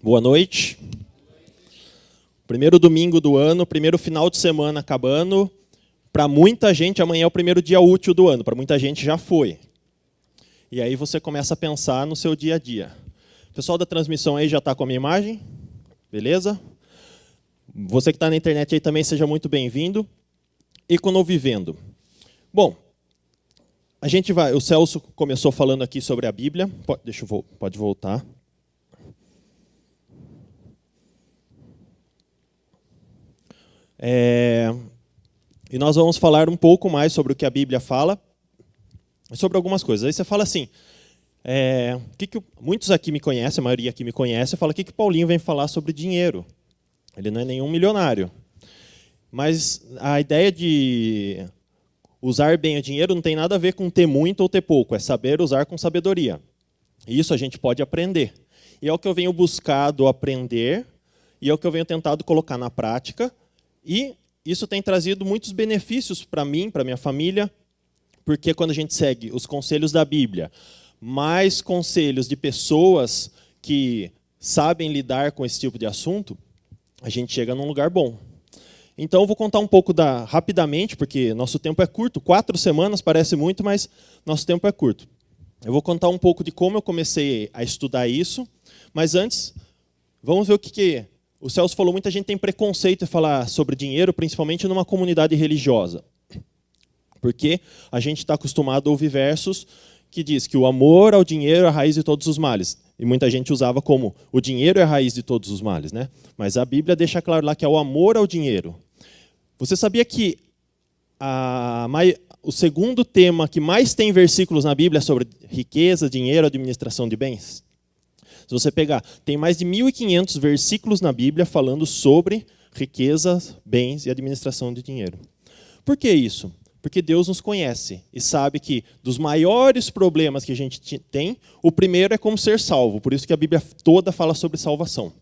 Boa noite. Primeiro domingo do ano, primeiro final de semana acabando. Para muita gente, amanhã é o primeiro dia útil do ano. Para muita gente já foi. E aí você começa a pensar no seu dia a dia. O pessoal da transmissão aí já está com a minha imagem? Beleza? Você que está na internet aí também, seja muito bem-vindo. Econovivendo. Bom, o Celso começou falando aqui sobre a Bíblia. Pode voltar. E nós vamos falar um pouco mais sobre o que a Bíblia fala, sobre algumas coisas. Aí você fala assim, muitos aqui me conhecem, a maioria aqui me conhece, fala, o que o Paulinho vem falar sobre dinheiro? Ele não é nenhum milionário. Mas a ideia de usar bem o dinheiro não tem nada a ver com ter muito ou ter pouco, é saber usar com sabedoria. E isso a gente pode aprender. E é o que eu venho buscado aprender, e é o que eu venho tentado colocar na prática. E isso tem trazido muitos benefícios para mim, para minha família, porque quando a gente segue os conselhos da Bíblia, mais conselhos de pessoas que sabem lidar com esse tipo de assunto, a gente chega num lugar bom. Então, eu vou contar um pouco rapidamente, porque nosso tempo é curto, 4 semanas parece muito, mas nosso tempo é curto. Eu vou contar um pouco de como eu comecei a estudar isso, mas antes, vamos ver o que o Celso falou, muita gente tem preconceito em falar sobre dinheiro, principalmente numa comunidade religiosa. Porque a gente está acostumado a ouvir versos que diz que o amor ao dinheiro é a raiz de todos os males. E muita gente usava como o dinheiro é a raiz de todos os males, né? Mas a Bíblia deixa claro lá que é o amor ao dinheiro. Você sabia que o segundo tema que mais tem versículos na Bíblia é sobre riqueza, dinheiro, administração de bens? Se você pegar, tem mais de 1.500 versículos na Bíblia falando sobre riqueza, bens e administração de dinheiro. Por que isso? Porque Deus nos conhece e sabe que dos maiores problemas que a gente tem, o primeiro é como ser salvo. Por isso que a Bíblia toda fala sobre salvação.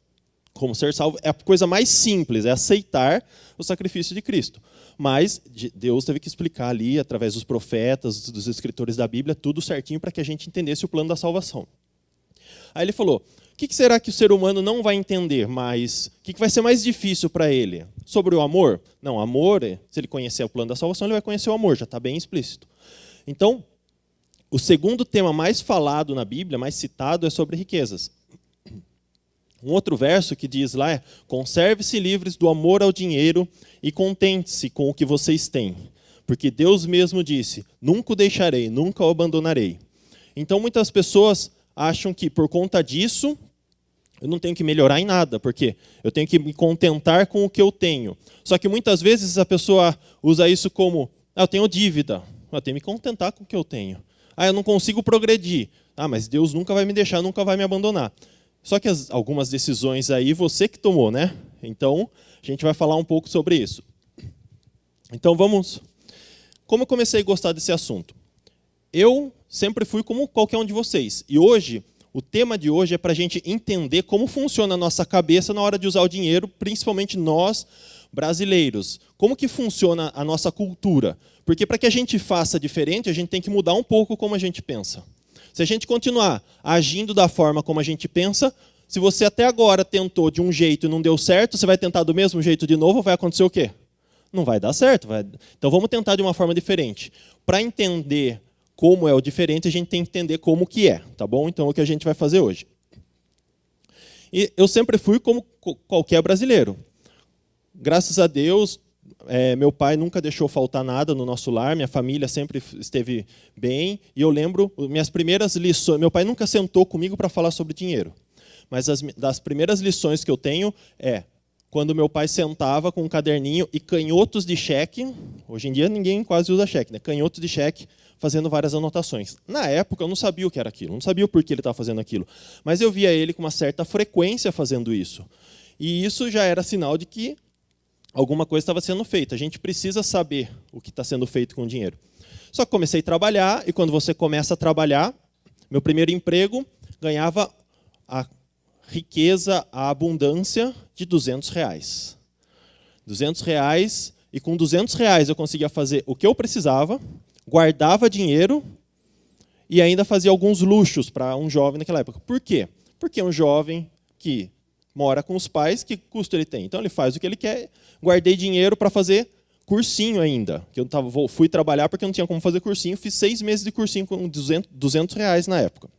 Como ser salvo é a coisa mais simples, é aceitar o sacrifício de Cristo. Mas Deus teve que explicar ali, através dos profetas, dos escritores da Bíblia, tudo certinho para que a gente entendesse o plano da salvação. Aí ele falou, o que será que o ser humano não vai entender mais? O que vai ser mais difícil para ele? Sobre o amor? Não, amor, se ele conhecer o plano da salvação, ele vai conhecer o amor, já está bem explícito. Então, o segundo tema mais falado na Bíblia, mais citado, é sobre riquezas. Um outro verso que diz lá é, conserve-se livres do amor ao dinheiro e contente-se com o que vocês têm. Porque Deus mesmo disse, nunca o deixarei, nunca o abandonarei. Então, muitas pessoas acham que, por conta disso, eu não tenho que melhorar em nada, porque eu tenho que me contentar com o que eu tenho. Só que muitas vezes a pessoa usa isso como, eu tenho dívida, eu tenho que me contentar com o que eu tenho. Eu não consigo progredir. Mas Deus nunca vai me deixar, nunca vai me abandonar. Só que algumas decisões aí você que tomou, né? Então, a gente vai falar um pouco sobre isso. Então, vamos. Como eu comecei a gostar desse assunto? Eu sempre fui como qualquer um de vocês. E hoje, o tema de hoje é para a gente entender como funciona a nossa cabeça na hora de usar o dinheiro, principalmente nós, brasileiros. Como que funciona a nossa cultura? Porque para que a gente faça diferente, a gente tem que mudar um pouco como a gente pensa. Se a gente continuar agindo da forma como a gente pensa, se você até agora tentou de um jeito e não deu certo, você vai tentar do mesmo jeito de novo, vai acontecer o quê? Não vai dar certo. Então vamos tentar de uma forma diferente. Para entender como é o diferente, a gente tem que entender como que é, tá bom? Então é o que a gente vai fazer hoje. E eu sempre fui como qualquer brasileiro. Graças a Deus, meu pai nunca deixou faltar nada no nosso lar, minha família sempre esteve bem, e eu lembro, minhas primeiras lições, meu pai nunca sentou comigo para falar sobre dinheiro, mas das primeiras lições que eu tenho quando meu pai sentava com um caderninho e canhotos de cheque, hoje em dia ninguém quase usa cheque, né? Canhotos de cheque, fazendo várias anotações. Na época eu não sabia o que era aquilo, não sabia o porquê ele estava fazendo aquilo, mas eu via ele com uma certa frequência fazendo isso. E isso já era sinal de que alguma coisa estava sendo feita. A gente precisa saber o que está sendo feito com o dinheiro. Só que comecei a trabalhar, e quando você começa a trabalhar, meu primeiro emprego ganhava a riqueza, a abundância de R$200. R$200, e com R$200 eu conseguia fazer o que eu precisava, guardava dinheiro e ainda fazia alguns luxos para um jovem naquela época. Por quê? Porque um jovem que mora com os pais, que custo ele tem? Então ele faz o que ele quer. Guardei dinheiro para fazer cursinho ainda. Que fui trabalhar porque eu não tinha como fazer cursinho. Fiz 6 meses de cursinho com R$ 200 na época.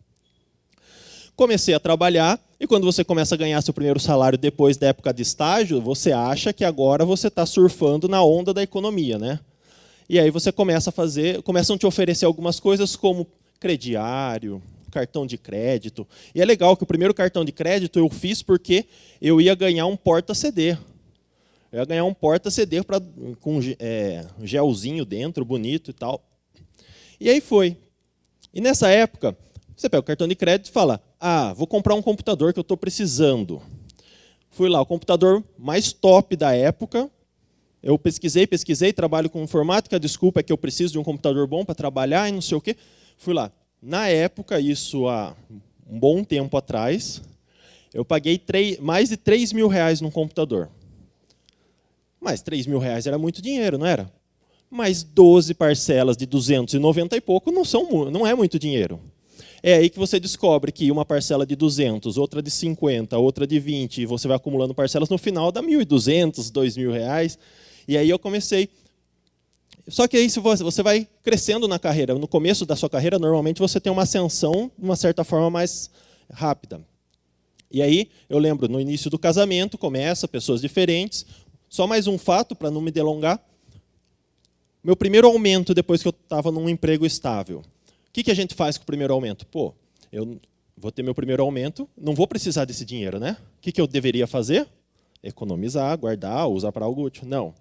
Comecei a trabalhar, e quando você começa a ganhar seu primeiro salário depois da época de estágio, você acha que agora você está surfando na onda da economia, né? E aí você começam a te oferecer algumas coisas como crediário, cartão de crédito. E é legal que o primeiro cartão de crédito eu fiz porque eu ia ganhar um porta-CD. Eu ia ganhar um porta-CD com gelzinho dentro, bonito e tal. E aí foi. E nessa época, você pega o cartão de crédito e fala, vou comprar um computador que eu estou precisando. Fui lá, o computador mais top da época. Eu pesquisei, trabalho com informática, desculpa, é que eu preciso de um computador bom para trabalhar e não sei o quê. Fui lá. Na época, isso há um bom tempo atrás, eu paguei mais de R$ 3.000 num computador. Mas R$ 3.000 era muito dinheiro, não era? Mas 12 parcelas de 290 e pouco não é muito dinheiro. É aí que você descobre que uma parcela de 200, outra de 50, outra de 20, e você vai acumulando parcelas, no final dá 1.200, R$ 2.000. E aí eu comecei. Só que aí se você vai crescendo na carreira. No começo da sua carreira, normalmente você tem uma ascensão de uma certa forma mais rápida. E aí, eu lembro, no início do casamento, começa, pessoas diferentes. Só mais um fato, para não me delongar. Meu primeiro aumento, depois que eu estava num emprego estável. O que a gente faz com o primeiro aumento? Eu vou ter meu primeiro aumento, não vou precisar desse dinheiro, né? O que eu deveria fazer? Economizar, guardar, usar para algo útil. Não.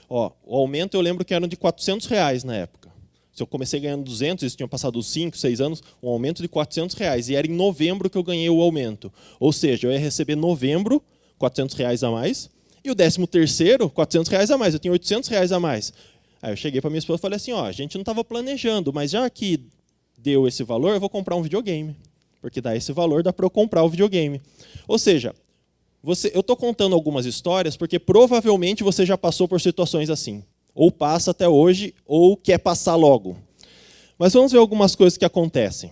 O aumento eu lembro que era de R$ 400 na época. Se eu comecei ganhando 200, isso tinha passado 5, 6 anos, um aumento de R$ 400. E era em novembro que eu ganhei o aumento. Ou seja, eu ia receber em novembro R$ 400 a mais, e o 13º, R$ 400 a mais. Eu tinha R$ 800 a mais. Aí eu cheguei para minha esposa e falei assim, a gente não estava planejando, mas já que deu esse valor, eu vou comprar um videogame. Porque dá esse valor, dá para eu comprar o videogame. Ou seja, eu estou contando algumas histórias porque provavelmente você já passou por situações assim. Ou passa até hoje, ou quer passar logo. Mas vamos ver algumas coisas que acontecem.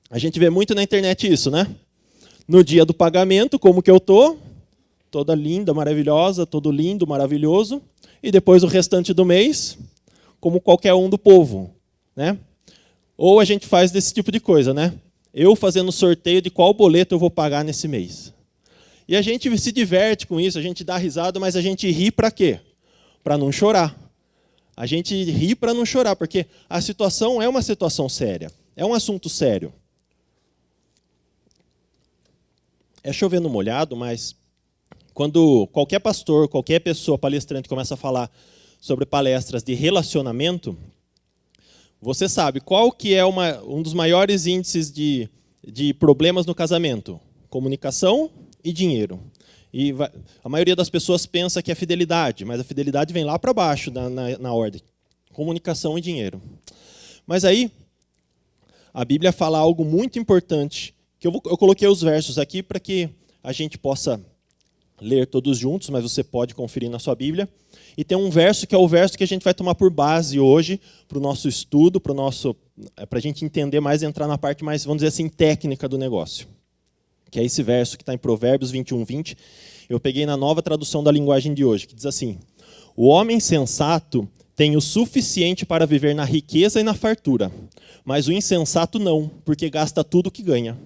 A gente vê muito na internet isso, né? No dia do pagamento, como que eu estou? Toda linda, maravilhosa, todo lindo, maravilhoso. E depois o restante do mês, como qualquer um do povo, né? Ou a gente faz desse tipo de coisa, né? Eu fazendo sorteio de qual boleto eu vou pagar nesse mês. E a gente se diverte com isso, a gente dá risada, mas a gente ri para quê? Para não chorar. A gente ri para não chorar, porque a situação é uma situação séria, é um assunto sério. É chover no molhado, mas quando qualquer pastor, qualquer pessoa palestrante começa a falar sobre palestras de relacionamento, você sabe qual que é um dos maiores índices de problemas no casamento? Comunicação e dinheiro. E a maioria das pessoas pensa que é fidelidade, mas a fidelidade vem lá para baixo na ordem. Comunicação e dinheiro. Mas aí, a Bíblia fala algo muito importante, que eu coloquei os versos aqui para que a gente possa ler todos juntos, mas você pode conferir na sua Bíblia. E tem um verso que é o verso que a gente vai tomar por base hoje, para o nosso estudo, para a gente entender mais, entrar na parte mais, vamos dizer assim, técnica do negócio. Que é esse verso que está em Provérbios 21:20. Eu peguei na Nova Tradução da Linguagem de hoje, que diz assim: o homem sensato tem o suficiente para viver na riqueza e na fartura, mas o insensato não, porque gasta tudo o que ganha.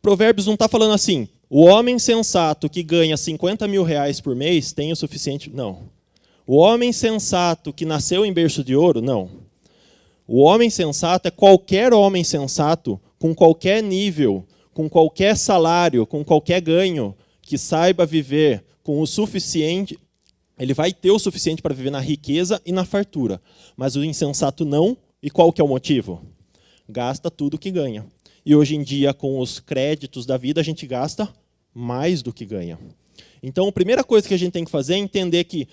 Provérbios não está falando assim, o homem sensato que ganha R$ 50.000 por mês tem o suficiente. Não. O homem sensato que nasceu em berço de ouro, não. O homem sensato é qualquer homem sensato, com qualquer nível, com qualquer salário, com qualquer ganho, que saiba viver com o suficiente, ele vai ter o suficiente para viver na riqueza e na fartura. Mas o insensato não. E qual que é o motivo? Gasta tudo que ganha. E hoje em dia, com os créditos da vida, a gente gasta mais do que ganha. Então, a primeira coisa que a gente tem que fazer é entender que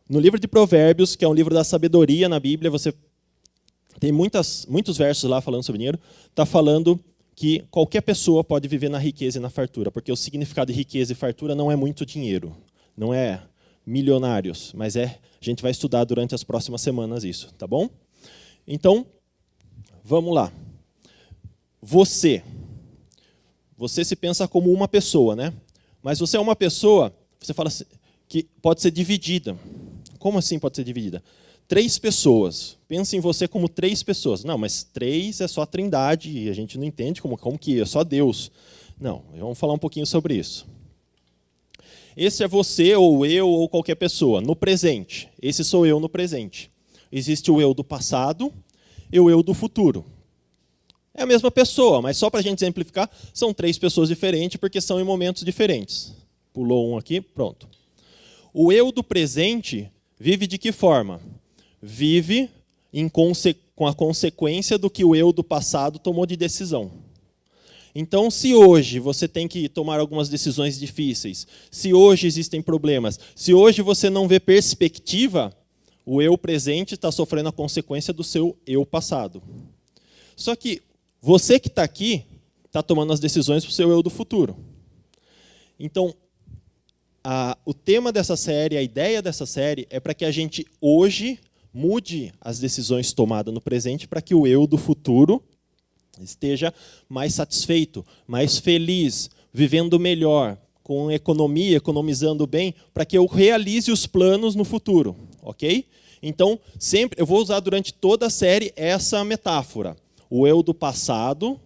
no livro de Provérbios, que é um livro da sabedoria na Bíblia, você tem muitos versos lá falando sobre dinheiro, está falando que qualquer pessoa pode viver na riqueza e na fartura, porque o significado de riqueza e fartura não é muito dinheiro, não é milionários, mas a gente vai estudar durante as próximas semanas isso, tá bom? Então, vamos lá. Você você se pensa como uma pessoa, né? Mas você é uma pessoa, você fala que pode ser dividida. Como assim pode ser dividida? 3 pessoas. Pensa em você como 3 pessoas. Não, mas 3 é só a trindade, e a gente não entende como que é só Deus. Não, vamos falar um pouquinho sobre isso. Esse é você, ou eu, ou qualquer pessoa, no presente. Esse sou eu no presente. Existe o eu do passado e o eu do futuro. É a mesma pessoa, mas só para a gente exemplificar, são 3 pessoas diferentes, porque são em momentos diferentes. Pulou um aqui, pronto. O eu do presente vive de que forma? Vive com a consequência do que o eu do passado tomou de decisão. Então, se hoje você tem que tomar algumas decisões difíceis, se hoje existem problemas, se hoje você não vê perspectiva, o eu presente está sofrendo a consequência do seu eu passado. Só que você que está aqui está tomando as decisões para o seu eu do futuro. Então, o tema dessa série, a ideia dessa série é para que a gente hoje mude as decisões tomadas no presente para que o eu do futuro esteja mais satisfeito, mais feliz, vivendo melhor, com economia, economizando bem, para que eu realize os planos no futuro, ok? Então, sempre eu vou usar durante toda a série essa metáfora. O eu do passado,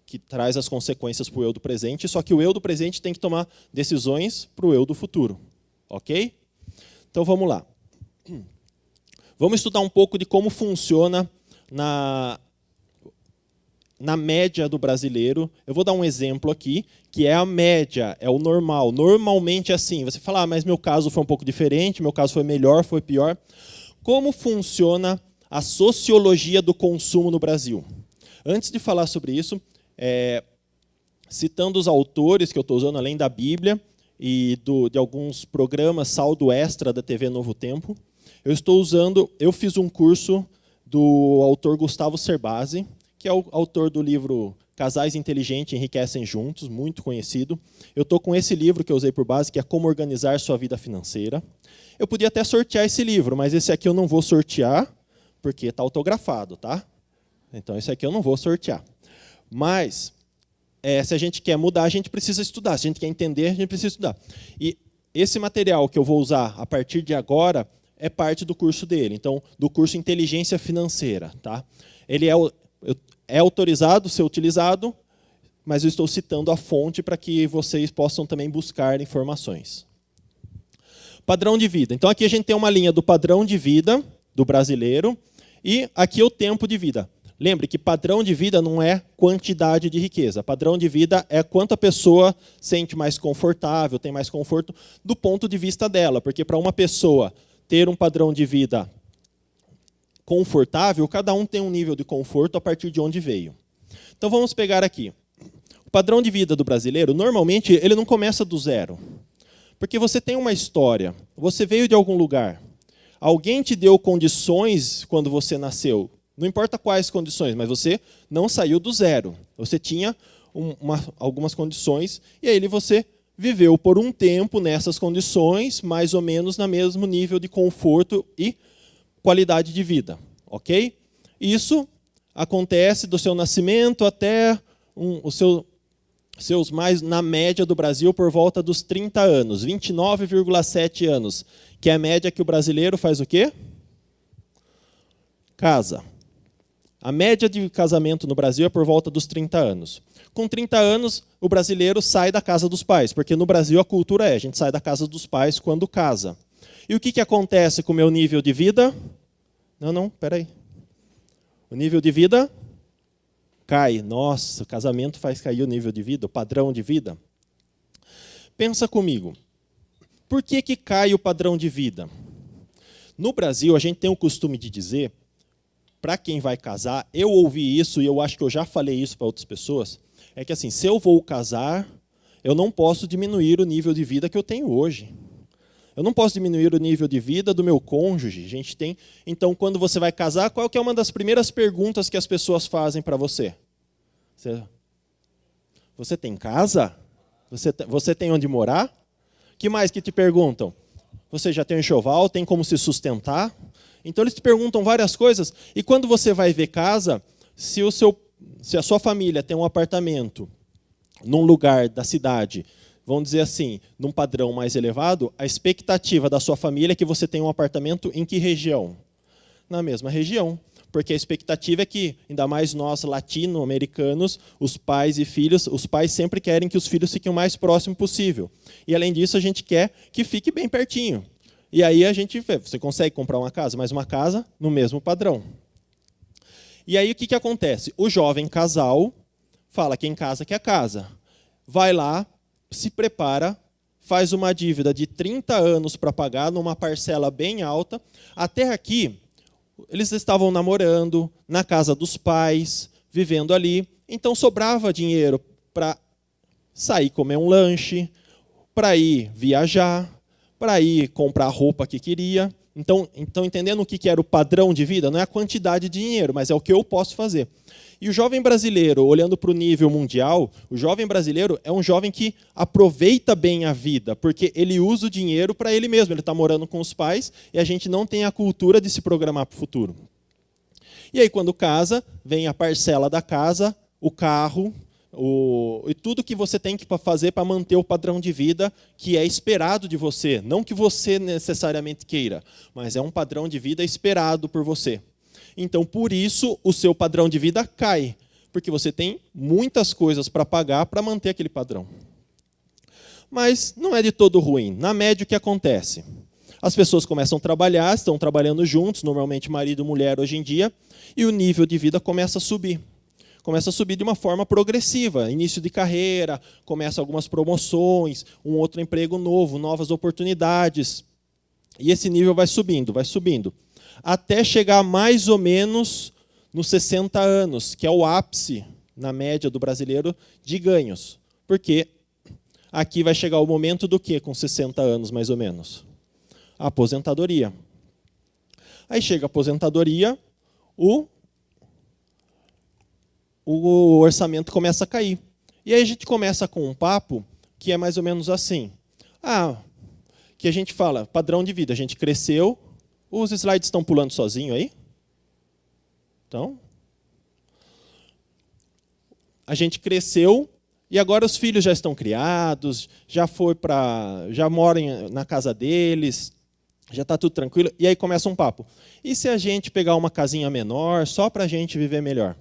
que traz as consequências para o eu do presente, só que o eu do presente tem que tomar decisões para o eu do futuro, ok? Então, vamos lá. Vamos estudar um pouco de como funciona na média do brasileiro. Eu vou dar um exemplo aqui, que é a média, é o normal. Normalmente é assim. Você fala, mas meu caso foi um pouco diferente, meu caso foi melhor, foi pior. Como funciona a sociologia do consumo no Brasil? Antes de falar sobre isso, citando os autores que eu estou usando, além da Bíblia e de alguns programas saldo extra da TV Novo Tempo, eu fiz um curso do autor Gustavo Cerbasi, que é o autor do livro Casais Inteligentes Enriquecem Juntos, muito conhecido. Eu estou com esse livro que eu usei por base, que é Como Organizar Sua Vida Financeira. Eu podia até sortear esse livro, mas esse aqui eu não vou sortear, porque está autografado, tá? Então, esse aqui eu não vou sortear. Mas, se a gente quer mudar, a gente precisa estudar. Se a gente quer entender, a gente precisa estudar. E esse material que eu vou usar a partir de agora é parte do curso dele. Então, do curso Inteligência Financeira. Tá? Ele é autorizado a ser utilizado, mas eu estou citando a fonte para que vocês possam também buscar informações. Padrão de vida. Então, aqui a gente tem uma linha do padrão de vida do brasileiro e aqui o tempo de vida. Lembre que padrão de vida não é quantidade de riqueza. Padrão de vida é quanto a pessoa sente mais confortável, tem mais conforto do ponto de vista dela. Porque para uma pessoa ter um padrão de vida confortável, cada um tem um nível de conforto a partir de onde veio. Então vamos pegar aqui. O padrão de vida do brasileiro, normalmente, ele não começa do zero. Porque você tem uma história, você veio de algum lugar. Alguém te deu condições quando você nasceu. Não importa quais condições, mas você não saiu do zero. Você tinha algumas condições e aí você viveu por um tempo nessas condições, mais ou menos no mesmo nível de conforto e qualidade de vida. Ok? Isso acontece do seu nascimento até seus mais, na média do Brasil, por volta dos 30 anos, 29,7 anos, que é a média que o brasileiro faz o quê? Casa. A média de casamento no Brasil é por volta dos 30 anos. Com 30 anos, o brasileiro sai da casa dos pais, porque no Brasil a cultura a gente sai da casa dos pais quando casa. E o que acontece com o meu nível de vida? Não, peraí. O nível de vida cai. Nossa, o casamento faz cair o nível de vida, o padrão de vida. Pensa comigo. Por que cai o padrão de vida? No Brasil, a gente tem o costume de dizer, para quem vai casar, eu ouvi isso e eu acho que eu já falei isso para outras pessoas, é que assim, se eu vou casar, eu não posso diminuir o nível de vida que eu tenho hoje. Eu não posso diminuir o nível de vida do meu cônjuge. A gente tem. Então, quando você vai casar, qual que é uma das primeiras perguntas que as pessoas fazem para você? Você tem casa? Você tem onde morar? O que mais que te perguntam? Você já tem um enxoval? Tem como se sustentar? Então, eles te perguntam várias coisas. E quando você vai ver casa, se a sua família tem um apartamento num lugar da cidade, vamos dizer assim, num padrão mais elevado, a expectativa da sua família é que você tenha um apartamento em que região? Na mesma região. Porque a expectativa é que, ainda mais nós latino-americanos, os pais e filhos, os pais sempre querem que os filhos fiquem o mais próximo possível. E, além disso, a gente quer que fique bem pertinho. E aí a gente vê, você consegue comprar uma casa, mas uma casa no mesmo padrão. E aí o que acontece? O jovem casal fala que em casa quer casa. Vai lá, se prepara, faz uma dívida de 30 anos para pagar, numa parcela bem alta. Até aqui, eles estavam namorando, na casa dos pais, vivendo ali. Então sobrava dinheiro para sair comer um lanche, para ir viajar, para ir comprar a roupa que queria. Então, entendendo o que era o padrão de vida, não é a quantidade de dinheiro, mas é o que eu posso fazer. E o jovem brasileiro, olhando para o nível mundial, o jovem brasileiro é um jovem que aproveita bem a vida, porque ele usa o dinheiro para ele mesmo. Ele está morando com os pais e a gente não tem a cultura de se programar para o futuro. E aí, quando casa, vem a parcela da casa, o carro, e tudo que você tem que fazer para manter o padrão de vida que é esperado de você. Não que você necessariamente queira, mas é um padrão de vida esperado por você. Então, por isso, o seu padrão de vida cai, porque você tem muitas coisas para pagar para manter aquele padrão. Mas não é de todo ruim. Na média, o que acontece? As pessoas começam a trabalhar, estão trabalhando juntos, normalmente marido e mulher hoje em dia, e o nível de vida começa a subir. Começa a subir de uma forma progressiva. Início de carreira, começa algumas promoções, um outro emprego novo, novas oportunidades. E esse nível vai subindo, até chegar mais ou menos nos 60 anos, que é o ápice, na média do brasileiro, de ganhos. Porque aqui vai chegar o momento do quê com 60 anos, mais ou menos? A aposentadoria. Aí chega a aposentadoria, o orçamento começa a cair. E aí a gente começa com um papo que é mais ou menos assim. Que a gente fala, padrão de vida, a gente cresceu. Os slides estão pulando sozinho aí? Então, a gente cresceu e agora os filhos já estão criados, já moram na casa deles, já está tudo tranquilo. E aí começa um papo. E se a gente pegar uma casinha menor, só para a gente viver melhor?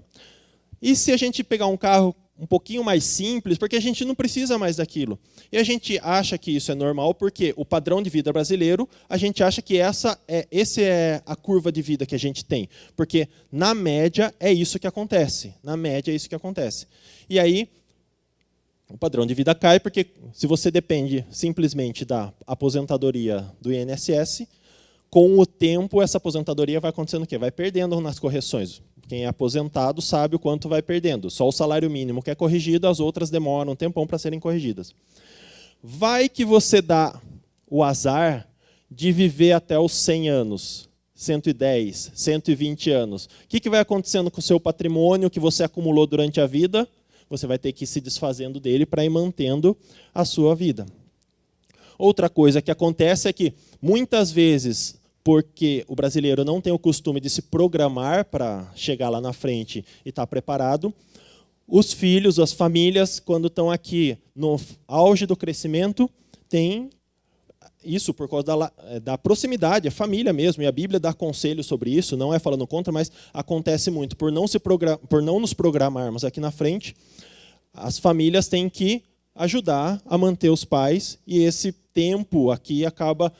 E se a gente pegar um carro um pouquinho mais simples, porque a gente não precisa mais daquilo? E a gente acha que isso é normal, porque o padrão de vida brasileiro, a gente acha que essa é a curva de vida que a gente tem. Porque, na média, é isso que acontece. Na média, é isso que acontece. E aí, o padrão de vida cai, porque se você depende simplesmente da aposentadoria do INSS, com o tempo, essa aposentadoria vai acontecendo o quê? Vai perdendo nas correções. Quem é aposentado sabe o quanto vai perdendo. Só o salário mínimo que é corrigido, as outras demoram um tempão para serem corrigidas. Vai que você dá o azar de viver até os 100 anos, 110, 120 anos. O que vai acontecendo com o seu patrimônio que você acumulou durante a vida? Você vai ter que ir se desfazendo dele para ir mantendo a sua vida. Outra coisa que acontece é que, muitas vezes, porque o brasileiro não tem o costume de se programar para chegar lá na frente e estar preparado, os filhos, as famílias, quando estão aqui no auge do crescimento, têm isso por causa da proximidade, a família mesmo, e a Bíblia dá conselho sobre isso, não é falando contra, mas acontece muito. Por não nos programarmos aqui na frente, as famílias têm que ajudar a manter os pais, e esse tempo aqui acaba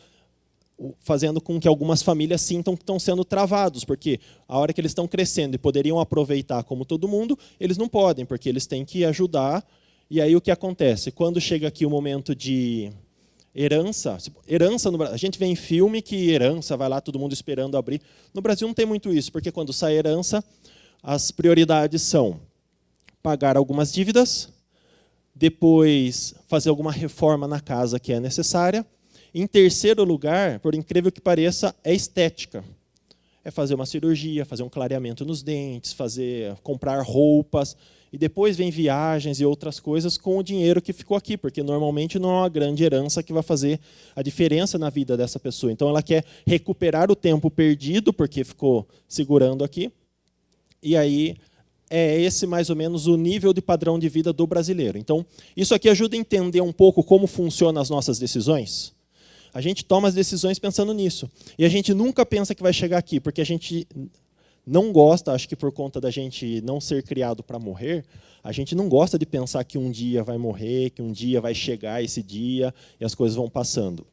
fazendo com que algumas famílias sintam que estão sendo travados, porque a hora que eles estão crescendo e poderiam aproveitar como todo mundo, eles não podem, porque eles têm que ajudar. E aí o que acontece? Quando chega aqui o momento de herança no Brasil, a gente vê em filme que herança, vai lá todo mundo esperando abrir. No Brasil não tem muito isso, porque quando sai herança, as prioridades são pagar algumas dívidas, depois fazer alguma reforma na casa que é necessária. Em terceiro lugar, por incrível que pareça, é estética. É fazer uma cirurgia, fazer um clareamento nos dentes, comprar roupas. E depois vem viagens e outras coisas com o dinheiro que ficou aqui, porque normalmente não é uma grande herança que vai fazer a diferença na vida dessa pessoa. Então ela quer recuperar o tempo perdido, porque ficou segurando aqui. E aí é esse mais ou menos o nível de padrão de vida do brasileiro. Então, isso aqui ajuda a entender um pouco como funcionam as nossas decisões. A gente toma as decisões pensando nisso. E a gente nunca pensa que vai chegar aqui, porque a gente não gosta, acho que por conta da gente não ser criado para morrer, a gente não gosta de pensar que um dia vai morrer, que um dia vai chegar esse dia e as coisas vão passando.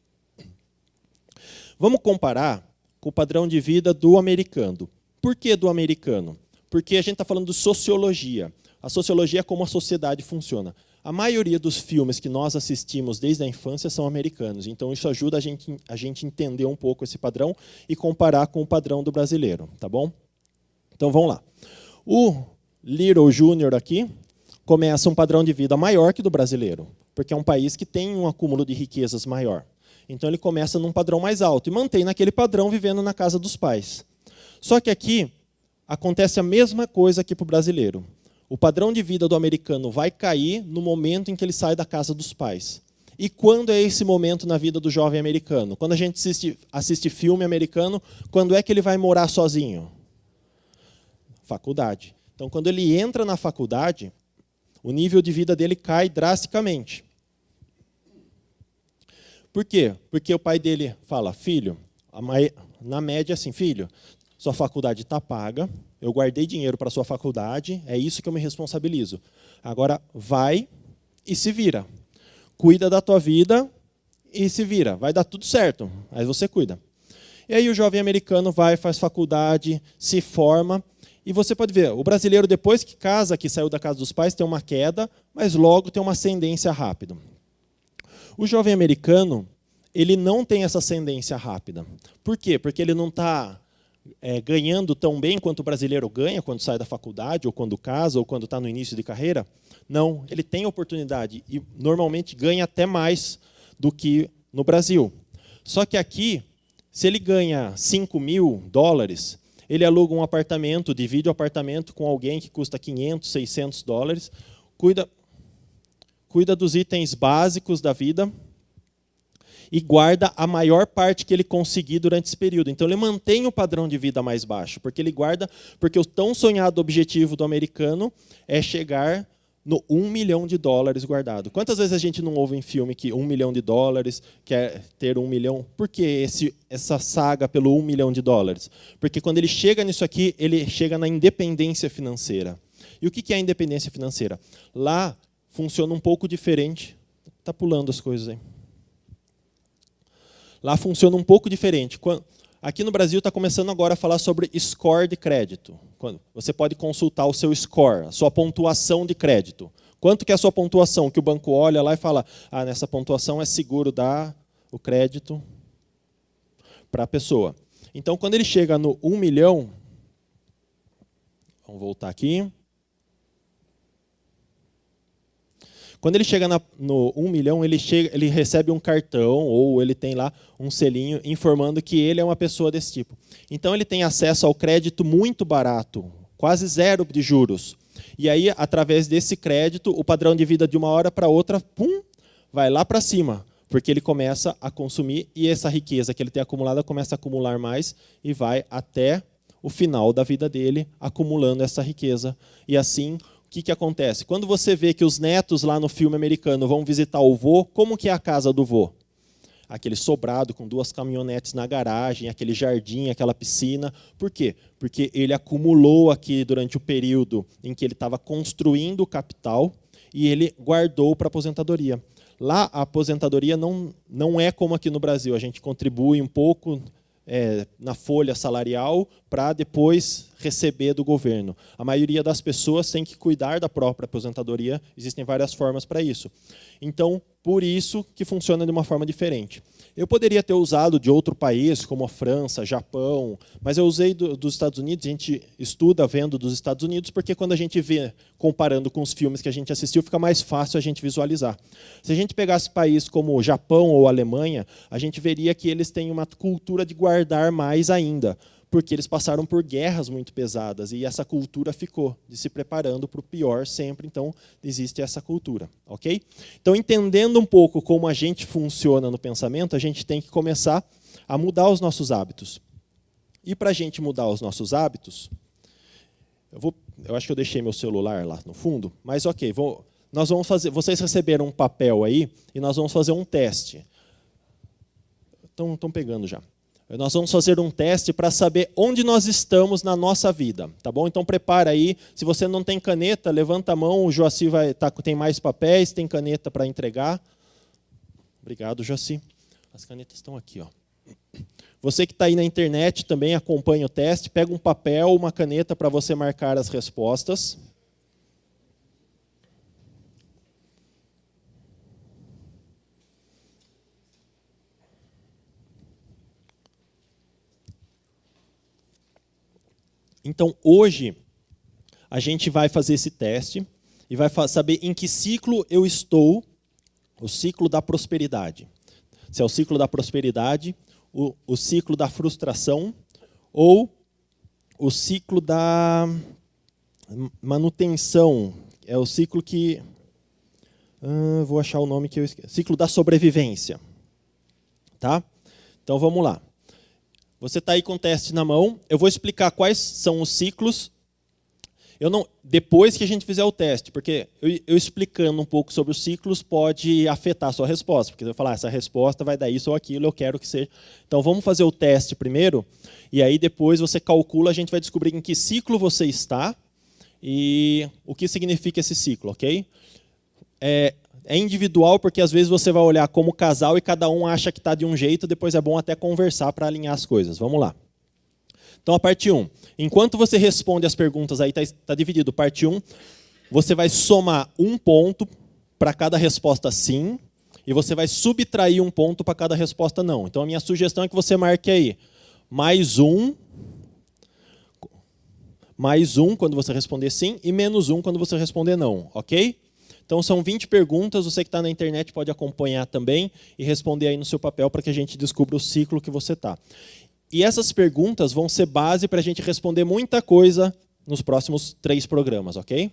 Vamos comparar com o padrão de vida do americano. Por que do americano? Porque a gente está falando de sociologia. A sociologia é como a sociedade funciona. A maioria dos filmes que nós assistimos desde a infância são americanos. Então, isso ajuda a gente entender um pouco esse padrão e comparar com o padrão do brasileiro. Tá bom? Então, vamos lá. O Little Júnior aqui começa um padrão de vida maior que do brasileiro, porque é um país que tem um acúmulo de riquezas maior. Então, ele começa num padrão mais alto e mantém naquele padrão vivendo na casa dos pais. Só que aqui acontece a mesma coisa aqui para o brasileiro. O padrão de vida do americano vai cair no momento em que ele sai da casa dos pais. E quando é esse momento na vida do jovem americano? Quando a gente assiste filme americano, quando é que ele vai morar sozinho? Faculdade. Então, quando ele entra na faculdade, o nível de vida dele cai drasticamente. Por quê? Porque o pai dele fala, filho, na média assim, filho, sua faculdade está paga, eu guardei dinheiro para a sua faculdade, é isso que eu me responsabilizo. Agora vai e se vira. Cuida da tua vida e se vira. Vai dar tudo certo, aí você cuida. E aí o jovem americano vai, faz faculdade, se forma, e você pode ver, o brasileiro depois que casa, que saiu da casa dos pais, tem uma queda, mas logo tem uma ascendência rápida. O jovem americano, ele não tem essa ascendência rápida. Por quê? Porque ele não está ganhando tão bem quanto o brasileiro ganha quando sai da faculdade, ou quando casa, ou quando está no início de carreira. Não, ele tem oportunidade e normalmente ganha até mais do que no Brasil. Só que aqui, se ele ganha $5.000, ele aluga um apartamento, divide o apartamento com alguém que custa $500, $600, cuida dos itens básicos da vida e guarda a maior parte que ele conseguir durante esse período. Então, ele mantém o padrão de vida mais baixo, porque ele guarda, porque o tão sonhado objetivo do americano é chegar no $1 milhão guardado. Quantas vezes a gente não ouve em filme que $1 milhão quer ter 1 milhão? Por que essa saga pelo $1 milhão? Porque quando ele chega nisso aqui, ele chega na independência financeira. E o que é a independência financeira? Lá funciona um pouco diferente. Está pulando as coisas aí. Lá funciona um pouco diferente. Aqui no Brasil está começando agora a falar sobre score de crédito. Você pode consultar o seu score, a sua pontuação de crédito. Quanto que é a sua pontuação? Que o banco olha lá e fala, nessa pontuação é seguro dar o crédito para a pessoa. Então, quando ele chega no 1 milhão, vamos voltar aqui. Quando ele chega no 1 milhão, ele recebe um cartão ou ele tem lá um selinho informando que ele é uma pessoa desse tipo. Então, ele tem acesso ao crédito muito barato, quase zero de juros. E aí, através desse crédito, o padrão de vida de uma hora para outra, pum, vai lá para cima, porque ele começa a consumir e essa riqueza que ele tem acumulada começa a acumular mais e vai até o final da vida dele acumulando essa riqueza. E assim, o que acontece? Quando você vê que os netos lá no filme americano vão visitar o vô, como que é a casa do vô? Aquele sobrado com 2 caminhonetes na garagem, aquele jardim, aquela piscina. Por quê? Porque ele acumulou aqui durante o período em que ele estava construindo o capital e ele guardou para a aposentadoria. Lá, a aposentadoria não é como aqui no Brasil. A gente contribui um pouco na folha salarial para depois receber do governo. A maioria das pessoas tem que cuidar da própria aposentadoria. Existem várias formas para isso. Então, por isso que funciona de uma forma diferente. Eu poderia ter usado de outro país, como a França, Japão, mas eu usei dos Estados Unidos. A gente estuda vendo dos Estados Unidos, porque quando a gente vê, comparando com os filmes que a gente assistiu, fica mais fácil a gente visualizar. Se a gente pegasse país como o Japão ou a Alemanha, a gente veria que eles têm uma cultura de guardar mais ainda, porque eles passaram por guerras muito pesadas e essa cultura ficou, de se preparando para o pior sempre, então existe essa cultura, ok? Então, entendendo um pouco como a gente funciona no pensamento, a gente tem que começar a mudar os nossos hábitos. E para a gente mudar os nossos hábitos, Eu acho que eu deixei meu celular lá no fundo, mas ok, nós vamos fazer. Vocês receberam um papel aí e nós vamos fazer um teste. Estão pegando já. Nós vamos fazer um teste para saber onde nós estamos na nossa vida, tá bom? Então prepara aí. Se você não tem caneta, levanta a mão. O Joaci tem mais papéis, tem caneta para entregar. Obrigado, Joaci. As canetas estão aqui, ó. Você que está aí na internet também acompanha o teste. Pega um papel, uma caneta para você marcar as respostas. Então, hoje, a gente vai fazer esse teste e vai saber em que ciclo eu estou, o ciclo da prosperidade. Se é o ciclo da prosperidade, o ciclo da frustração ou o ciclo da manutenção. É o ciclo que... vou achar o nome que eu esqueci. Ciclo da sobrevivência. Tá? Então, vamos lá. Você está aí com o teste na mão. Eu vou explicar quais são os ciclos. Depois que a gente fizer o teste, porque eu explicando um pouco sobre os ciclos pode afetar a sua resposta. Porque eu vou falar, essa resposta vai dar isso ou aquilo, eu quero que seja. Então vamos fazer o teste primeiro, e aí depois você calcula, a gente vai descobrir em que ciclo você está e o que significa esse ciclo, ok? É individual, porque às vezes você vai olhar como casal e cada um acha que está de um jeito, depois é bom até conversar para alinhar as coisas. Vamos lá. Então, a parte 1. Enquanto você responde as perguntas, aí está dividido. Parte 1, você vai somar um ponto para cada resposta sim, e você vai subtrair um ponto para cada resposta não. Então, a minha sugestão é que você marque aí mais um quando você responder sim, e menos um quando você responder não, ok? Então, são 20 perguntas, você que está na internet pode acompanhar também e responder aí no seu papel para que a gente descubra o ciclo que você está. E essas perguntas vão ser base para a gente responder muita coisa nos próximos 3 programas, ok?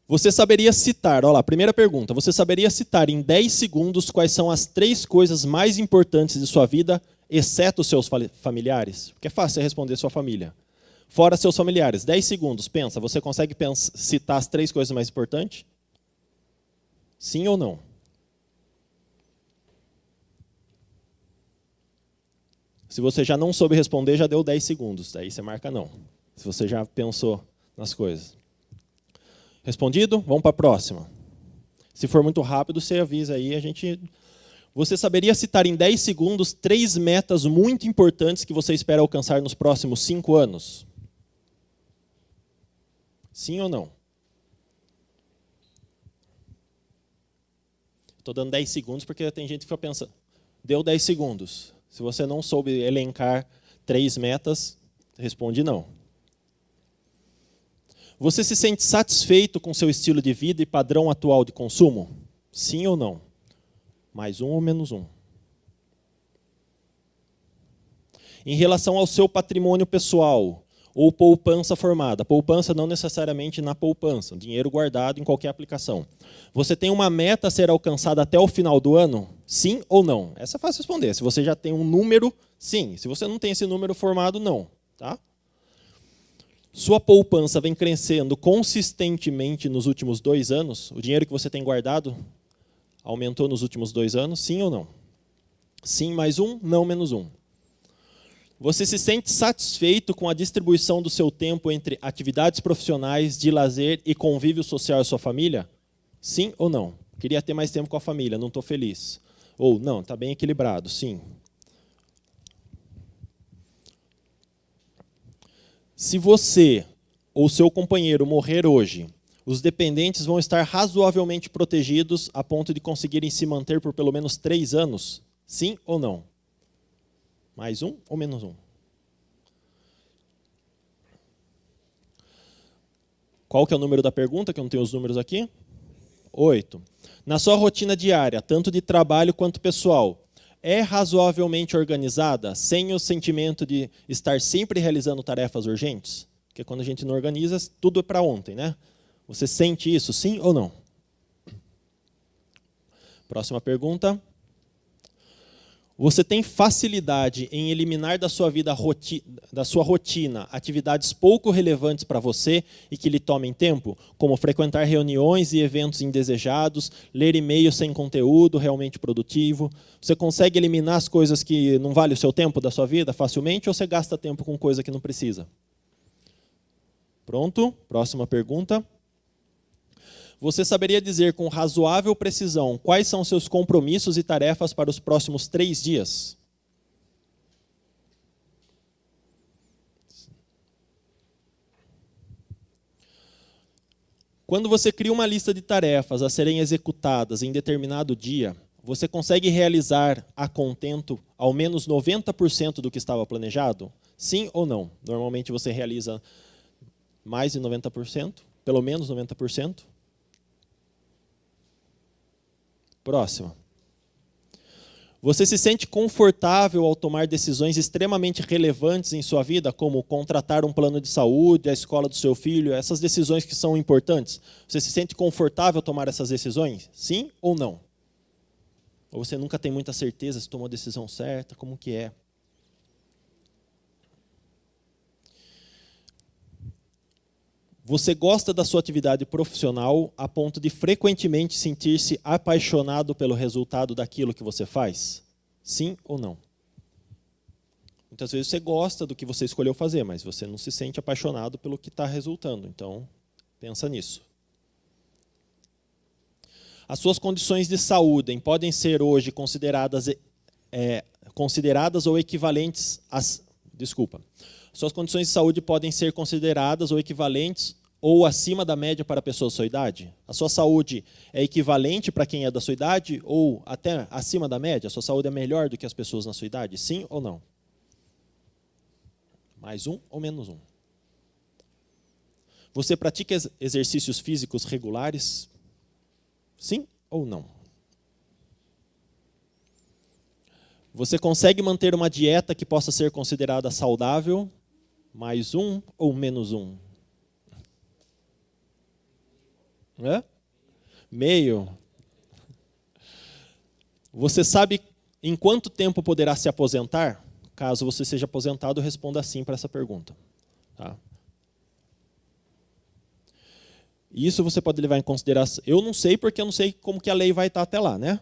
Você saberia citar, olha lá, primeira pergunta, você saberia citar em 10 segundos quais são as 3 coisas mais importantes de sua vida, exceto os seus familiares? Porque é fácil responder sua família. Fora seus familiares, 10 segundos, pensa, você consegue citar as 3 coisas mais importantes? Sim ou não? Se você já não soube responder, já deu 10 segundos, daí você marca não. Se você já pensou nas coisas. Respondido? Vamos para a próxima. Se for muito rápido, você avisa aí, Você saberia citar em 10 segundos 3 metas muito importantes que você espera alcançar nos próximos 5 anos? Sim ou não? Estou dando 10 segundos porque tem gente que fica pensando. Deu 10 segundos. Se você não soube elencar 3 metas, responde não. Você se sente satisfeito com seu estilo de vida e padrão atual de consumo? Sim ou não? Mais um ou menos um? Em relação ao seu patrimônio pessoal ou poupança formada, poupança não necessariamente na poupança, dinheiro guardado em qualquer aplicação. Você tem uma meta a ser alcançada até o final do ano? Sim ou não? Essa é fácil responder. Se você já tem um número, sim. Se você não tem esse número formado, não. Tá? Sua poupança vem crescendo consistentemente nos últimos 2 anos? O dinheiro que você tem guardado aumentou nos últimos 2 anos? Sim ou não? Sim mais um, não menos um. Você se sente satisfeito com a distribuição do seu tempo entre atividades profissionais, de lazer e convívio social à sua família? Sim ou não? Queria ter mais tempo com a família, não estou feliz. Ou não, está bem equilibrado, sim. Se você ou seu companheiro morrer hoje, os dependentes vão estar razoavelmente protegidos a ponto de conseguirem se manter por pelo menos 3 anos? Sim ou não? Mais um ou menos um? Qual que é o número da pergunta, que eu não tenho os números aqui? 8. Na sua rotina diária, tanto de trabalho quanto pessoal, é razoavelmente organizada, sem o sentimento de estar sempre realizando tarefas urgentes? Porque quando a gente não organiza, tudo é para ontem, né? Você sente isso, sim ou não? Próxima pergunta. Você tem facilidade em eliminar da sua vida, da sua rotina, atividades pouco relevantes para você e que lhe tomem tempo, como frequentar reuniões e eventos indesejados, ler e-mails sem conteúdo realmente produtivo? Você consegue eliminar as coisas que não valem o seu tempo da sua vida facilmente ou você gasta tempo com coisa que não precisa? Pronto? Próxima pergunta. Você saberia dizer com razoável precisão quais são seus compromissos e tarefas para os próximos 3 dias? Quando você cria uma lista de tarefas a serem executadas em determinado dia, você consegue realizar a contento ao menos 90% do que estava planejado? Sim ou não? Normalmente você realiza mais de 90%, pelo menos 90%. Próxima. Você se sente confortável ao tomar decisões extremamente relevantes em sua vida, como contratar um plano de saúde, a escola do seu filho, essas decisões que são importantes? Você se sente confortável ao tomar essas decisões? Sim ou não? Ou você nunca tem muita certeza se tomou a decisão certa? Como que é? Você gosta da sua atividade profissional a ponto de frequentemente sentir-se apaixonado pelo resultado daquilo que você faz? Sim ou não? Muitas vezes você gosta do que você escolheu fazer, mas você não se sente apaixonado pelo que está resultando. Então, pensa nisso. As suas condições de saúde podem ser hoje consideradas ou equivalentes às... Desculpa. Suas condições de saúde podem ser consideradas ou equivalentes ou acima da média para pessoas da sua idade? A sua saúde é equivalente para quem é da sua idade ou até acima da média? A sua saúde é melhor do que as pessoas na sua idade? Sim ou não? Mais um ou menos um? Você pratica exercícios físicos regulares? Sim ou não? Você consegue manter uma dieta que possa ser considerada saudável? Mais um ou menos um? Meio. Você sabe em quanto tempo poderá se aposentar? Caso você seja aposentado, responda sim para essa pergunta. Tá? Isso você pode levar em consideração. Eu não sei porque eu não sei como que a lei vai estar até lá, né?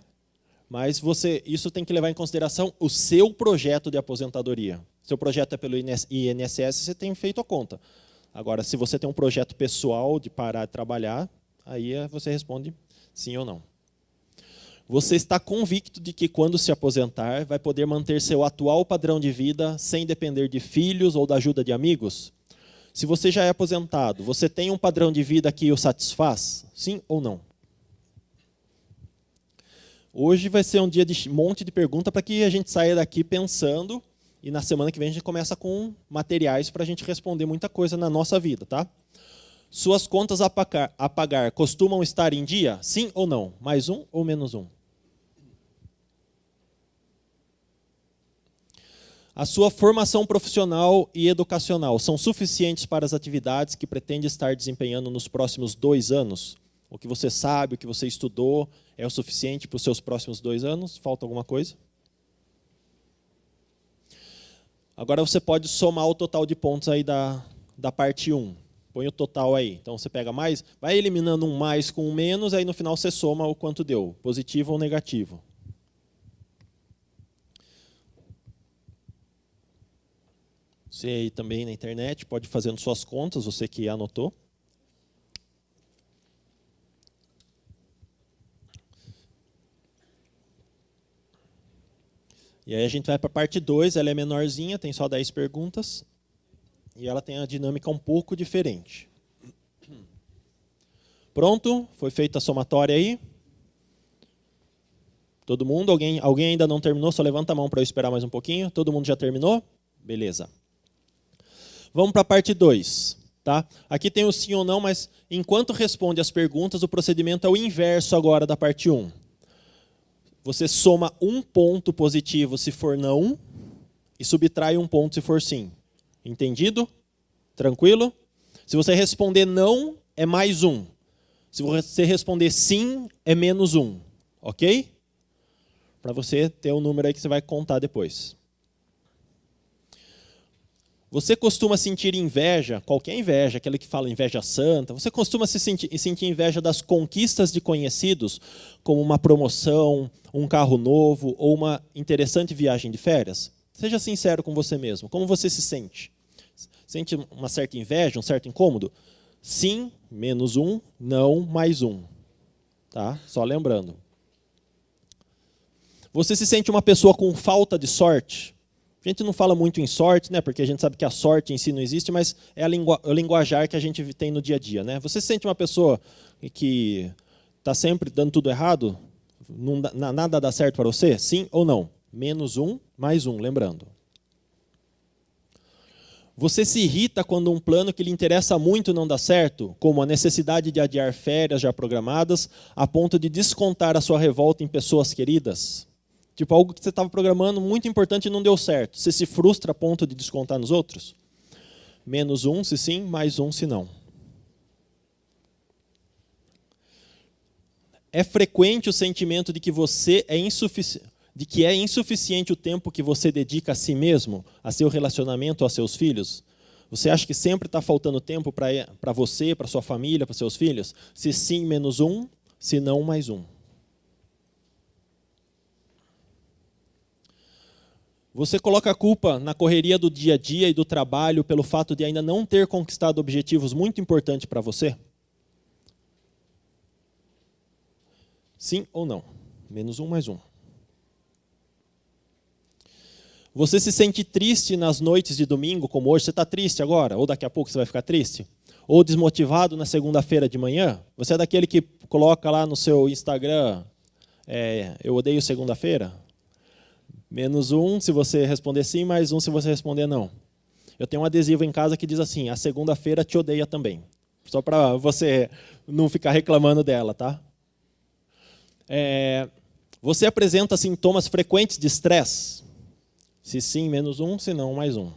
Mas isso tem que levar em consideração o seu projeto de aposentadoria. Seu projeto é pelo INSS, você tem feito a conta. Agora, se você tem um projeto pessoal de parar de trabalhar, aí você responde sim ou não. Você está convicto de que quando se aposentar, vai poder manter seu atual padrão de vida sem depender de filhos ou da ajuda de amigos? Se você já é aposentado, você tem um padrão de vida que o satisfaz? Sim ou não? Hoje vai ser um dia de monte de perguntas para que a gente saia daqui pensando e na semana que vem a gente começa com materiais para a gente responder muita coisa na nossa vida, tá? Suas contas a pagar costumam estar em dia? Sim ou não? Mais um ou menos um? A sua formação profissional e educacional são suficientes para as atividades que pretende estar desempenhando nos próximos 2 anos? O que você sabe, o que você estudou, é o suficiente para os seus próximos 2 anos? Falta alguma coisa? Agora você pode somar o total de pontos aí da parte 1. Põe o total aí. Então você pega mais, vai eliminando um mais com um menos, aí no final você soma o quanto deu, positivo ou negativo. Você aí também na internet pode ir fazendo suas contas, você que anotou. E aí a gente vai para a parte 2, ela é menorzinha, tem só 10 perguntas. E ela tem a dinâmica um pouco diferente. Pronto? Foi feita a somatória aí? Todo mundo? Alguém ainda não terminou? Só levanta a mão para eu esperar mais um pouquinho. Todo mundo já terminou? Beleza. Vamos para a parte 2. Tá? Aqui tem o sim ou não, mas enquanto responde as perguntas, o procedimento é o inverso agora da parte 1. Você soma um ponto positivo se for não e subtrai um ponto se for sim. Entendido? Tranquilo? Se você responder não, é mais um. Se você responder sim, é menos um. Ok? para você ter um número aí que você vai contar depois. Você costuma sentir inveja, qualquer inveja, aquele que fala inveja santa, você costuma sentir inveja das conquistas de conhecidos, como uma promoção, um carro novo ou uma interessante viagem de férias? Seja sincero com você mesmo. Como você se sente? Sente uma certa inveja, um certo incômodo? Sim, menos um, não, mais um. Tá? Só lembrando. Você se sente uma pessoa com falta de sorte? A gente não fala muito em sorte, né, porque a gente sabe que a sorte em si não existe, mas é o linguajar que a gente tem no dia a dia. Né? Você se sente uma pessoa que está sempre dando tudo errado? Nada dá certo para você? Sim ou não? Menos um, mais um, lembrando. Você se irrita quando um plano que lhe interessa muito não dá certo, como a necessidade de adiar férias já programadas, a ponto de descontar a sua revolta em pessoas queridas? Tipo, algo que você estava programando muito importante e não deu certo. Você se frustra a ponto de descontar nos outros? Menos um se sim, mais um se não. É frequente o sentimento de que é insuficiente o tempo que você dedica a si mesmo, a seu relacionamento, a seus filhos? Você acha que sempre está faltando tempo para você, para sua família, para seus filhos? Se sim, menos um, se não, mais um. Você coloca a culpa na correria do dia a dia e do trabalho pelo fato de ainda não ter conquistado objetivos muito importantes para você? Sim ou não? Menos um, mais um. Você se sente triste nas noites de domingo, como hoje? Você está triste agora? Ou daqui a pouco você vai ficar triste? Ou desmotivado na segunda-feira de manhã? Você é daquele que coloca lá no seu Instagram, eu odeio segunda-feira? Menos um se você responder sim, mais um se você responder não. Eu tenho um adesivo em casa que diz assim, a segunda-feira te odeia também. Só para você não ficar reclamando dela, tá? Você apresenta sintomas frequentes de estresse? Se sim, menos um, se não, mais um.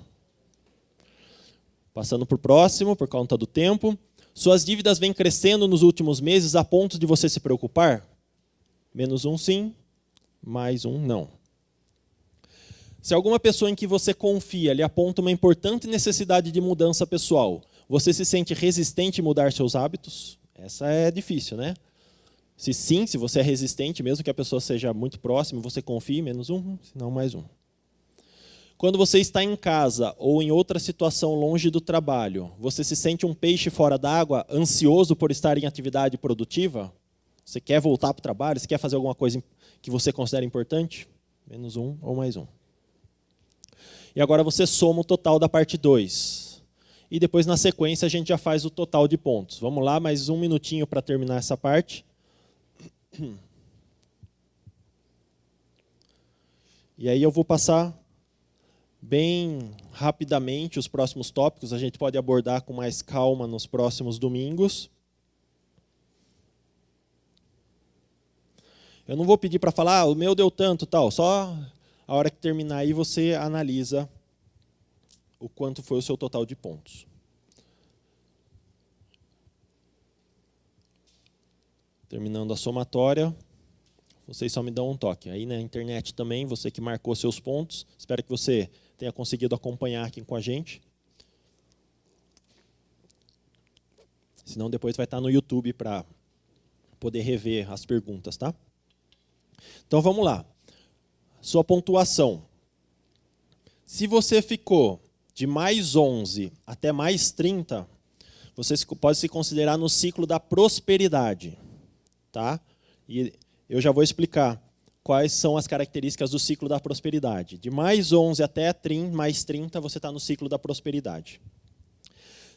Passando para o próximo, por conta do tempo. Suas dívidas vêm crescendo nos últimos meses a ponto de você se preocupar? Menos um, sim, mais um, não. Se alguma pessoa em que você confia lhe aponta uma importante necessidade de mudança pessoal, você se sente resistente em mudar seus hábitos? Essa é difícil, né? Se sim, se você é resistente, mesmo que a pessoa seja muito próxima, você confie, menos um, se não, mais um. Quando você está em casa ou em outra situação longe do trabalho, você se sente um peixe fora d'água, ansioso por estar em atividade produtiva? Você quer voltar para o trabalho? Você quer fazer alguma coisa que você considera importante? Menos um ou mais um. E agora você soma o total da parte 2. E depois, na sequência, a gente já faz o total de pontos. Vamos lá, mais um minutinho para terminar essa parte. E aí eu vou passar bem rapidamente os próximos tópicos. A gente pode abordar com mais calma nos próximos domingos. Eu não vou pedir para falar, o meu deu tanto, tal. Só a hora que terminar aí você analisa o quanto foi o seu total de pontos. Terminando a somatória, vocês só me dão um toque. Aí na internet também, você que marcou seus pontos, espero que você tenha conseguido acompanhar aqui com a gente. Senão depois vai estar no YouTube para poder rever as perguntas, tá? Então vamos lá. Sua pontuação. Se você ficou de mais 11 até mais 30, você pode se considerar no ciclo da prosperidade. Tá? E eu já vou explicar quais são as características do ciclo da prosperidade. De mais 11 até mais 30, você está no ciclo da prosperidade.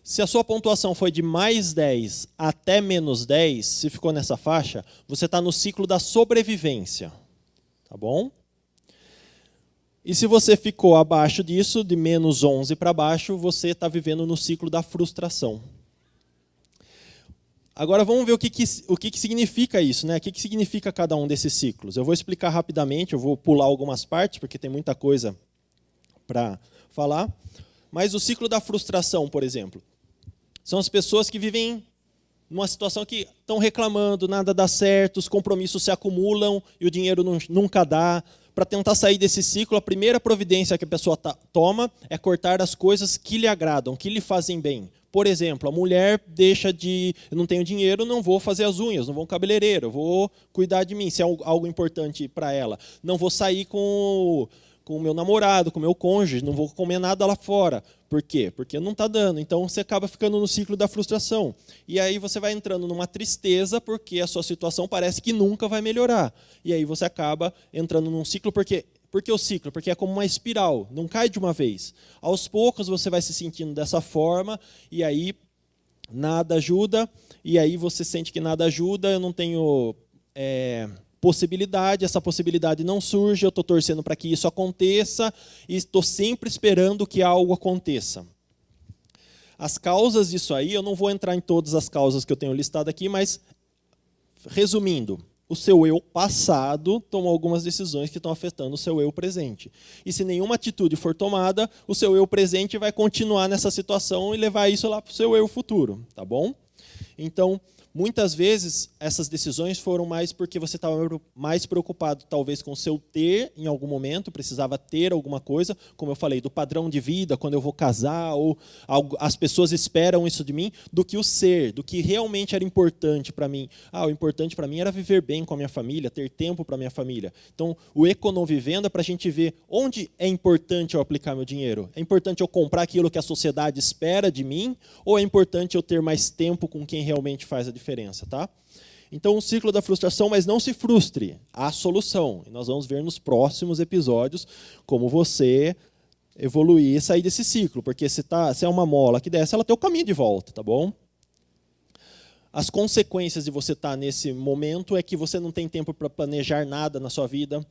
Se a sua pontuação foi de mais 10 até menos 10, se ficou nessa faixa, você está no ciclo da sobrevivência. Tá bom? E se você ficou abaixo disso, de menos 11 para baixo, você está vivendo no ciclo da frustração. Agora vamos ver o que significa isso, né? O que significa cada um desses ciclos. Eu vou explicar rapidamente, eu vou pular algumas partes, porque tem muita coisa para falar. Mas o ciclo da frustração, por exemplo, são as pessoas que vivem numa situação que estão reclamando, nada dá certo, os compromissos se acumulam e o dinheiro nunca dá. Para tentar sair desse ciclo, a primeira providência que a pessoa toma é cortar as coisas que lhe agradam, que lhe fazem bem. Por exemplo, a mulher deixa de... Eu não tenho dinheiro, não vou fazer as unhas, não vou ao cabeleireiro, eu vou cuidar de mim, se é algo importante para ela. Não vou sair com o meu namorado, com o meu cônjuge, não vou comer nada lá fora. Por quê? Porque não está dando. Então, você acaba ficando no ciclo da frustração. E aí você vai entrando numa tristeza, porque a sua situação parece que nunca vai melhorar. E aí você acaba entrando num ciclo, Por que o ciclo? Porque é como uma espiral, não cai de uma vez. Aos poucos você vai se sentindo dessa forma, e aí nada ajuda, e aí você sente que nada ajuda, eu não tenho possibilidade, essa possibilidade não surge, eu estou torcendo para que isso aconteça, e estou sempre esperando que algo aconteça. As causas disso aí, eu não vou entrar em todas as causas que eu tenho listado aqui, mas, resumindo, o seu eu passado tomou algumas decisões que estão afetando o seu eu presente. E se nenhuma atitude for tomada, o seu eu presente vai continuar nessa situação e levar isso lá para o seu eu futuro, tá bom? Então, muitas vezes, essas decisões foram mais porque você estava mais preocupado, talvez, com o seu ter em algum momento, precisava ter alguma coisa, como eu falei, do padrão de vida, quando eu vou casar, ou as pessoas esperam isso de mim, do que o ser, do que realmente era importante para mim. O importante para mim era viver bem com a minha família, ter tempo para a minha família. Então, o econovivendo é para a gente ver onde é importante eu aplicar meu dinheiro. É importante eu comprar aquilo que a sociedade espera de mim, ou é importante eu ter mais tempo com quem realmente faz a diferença, tá? Então, o ciclo da frustração, mas não se frustre, há solução. E nós vamos ver nos próximos episódios como você evoluir e sair desse ciclo, porque se é uma mola que desce, ela tem o caminho de volta, tá bom? As consequências de você estar nesse momento é que você não tem tempo para planejar nada na sua vida,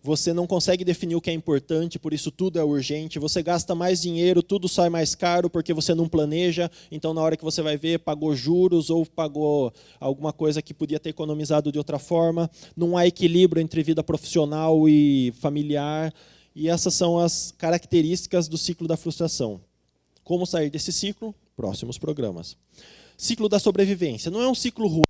você não consegue definir o que é importante, por isso tudo é urgente, você gasta mais dinheiro, tudo sai mais caro porque você não planeja, então na hora que você vai ver, pagou juros ou pagou alguma coisa que podia ter economizado de outra forma, não há equilíbrio entre vida profissional e familiar, e essas são as características do ciclo da frustração. Como sair desse ciclo? Próximos programas. Ciclo da sobrevivência. Não é um ciclo ruim.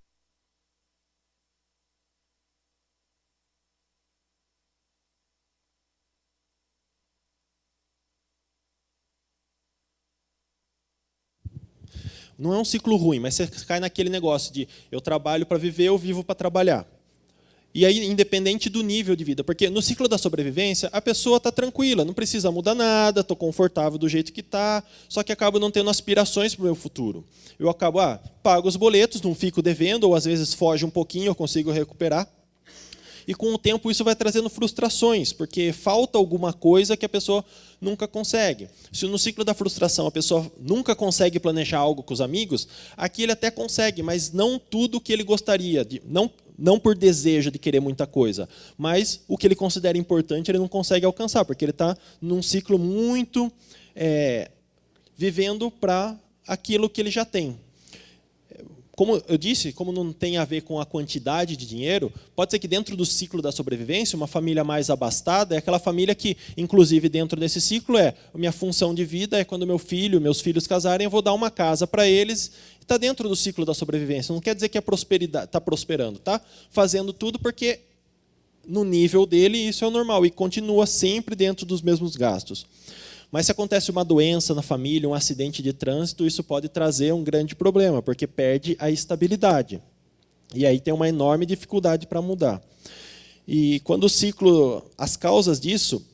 Não é um ciclo ruim, mas você cai naquele negócio de eu trabalho para viver, eu vivo para trabalhar. E aí, independente do nível de vida, porque no ciclo da sobrevivência, a pessoa está tranquila, não precisa mudar nada, estou confortável do jeito que está, só que acabo não tendo aspirações para o meu futuro. Eu acabo, pago os boletos, não fico devendo, ou às vezes foge um pouquinho, eu consigo recuperar. E com o tempo isso vai trazendo frustrações, porque falta alguma coisa que a pessoa nunca consegue. Se no ciclo da frustração a pessoa nunca consegue planejar algo com os amigos, aqui ele até consegue, mas não tudo o que ele gostaria, não por desejo de querer muita coisa, mas o que ele considera importante ele não consegue alcançar, porque ele está num ciclo muito vivendo para aquilo que ele já tem. Como eu disse, como não tem a ver com a quantidade de dinheiro, pode ser que dentro do ciclo da sobrevivência, uma família mais abastada é aquela família que, inclusive dentro desse ciclo, a minha função de vida é quando meus filhos casarem, eu vou dar uma casa para eles. Está dentro do ciclo da sobrevivência. Não quer dizer que a prosperidade está prosperando, tá? Fazendo tudo porque no nível dele isso é o normal e continua sempre dentro dos mesmos gastos. Mas se acontece uma doença na família, um acidente de trânsito, isso pode trazer um grande problema, porque perde a estabilidade. E aí tem uma enorme dificuldade para mudar. E quando o ciclo, as causas disso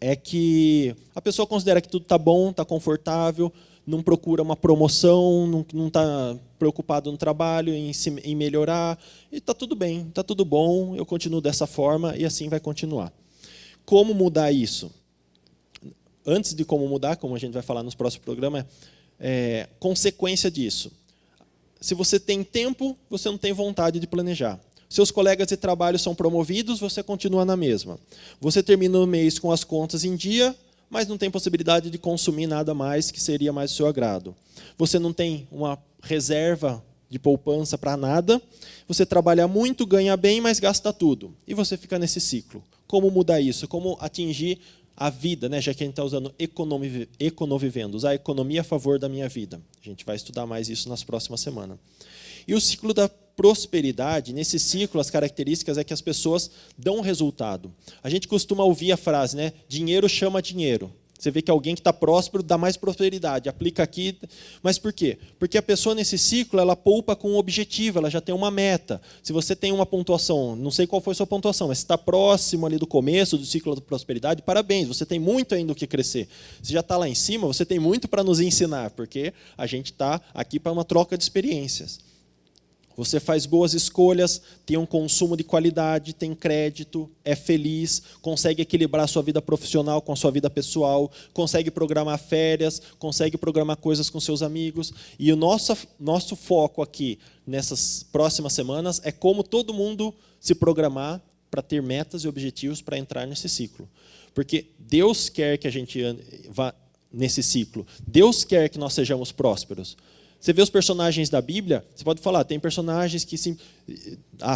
é que a pessoa considera que tudo está bom, está confortável, não procura uma promoção, não está preocupado no trabalho, em melhorar, e está tudo bem, está tudo bom, eu continuo dessa forma e assim vai continuar. Como mudar isso? Antes de como mudar, como a gente vai falar nos próximos programas, consequência disso. Se você tem tempo, você não tem vontade de planejar. Seus colegas de trabalho são promovidos, você continua na mesma. Você termina o mês com as contas em dia, mas não tem possibilidade de consumir nada mais que seria mais do seu agrado. Você não tem uma reserva de poupança para nada, você trabalha muito, ganha bem, mas gasta tudo. E você fica nesse ciclo. Como mudar isso? Como atingir a vida, né? Já que a gente está usando econovivendo, usar a economia a favor da minha vida. A gente vai estudar mais isso nas próximas semanas. E o ciclo da prosperidade, nesse ciclo, as características é que as pessoas dão resultado. A gente costuma ouvir a frase, né? Dinheiro chama dinheiro. Você vê que alguém que está próspero dá mais prosperidade, aplica aqui. Mas por quê? Porque a pessoa nesse ciclo ela poupa com um objetivo, ela já tem uma meta. Se você tem uma pontuação, não sei qual foi a sua pontuação, mas está próximo ali do começo do ciclo da prosperidade, parabéns, você tem muito ainda o que crescer. Você já está lá em cima, você tem muito para nos ensinar, porque a gente está aqui para uma troca de experiências. Você faz boas escolhas, tem um consumo de qualidade, tem crédito, é feliz, consegue equilibrar a sua vida profissional com a sua vida pessoal, consegue programar férias, consegue programar coisas com seus amigos. E o nosso foco aqui, nessas próximas semanas, é como todo mundo se programar para ter metas e objetivos para entrar nesse ciclo. Porque Deus quer que a gente vá nesse ciclo. Deus quer que nós sejamos prósperos. Você vê os personagens da Bíblia, você pode falar, tem personagens que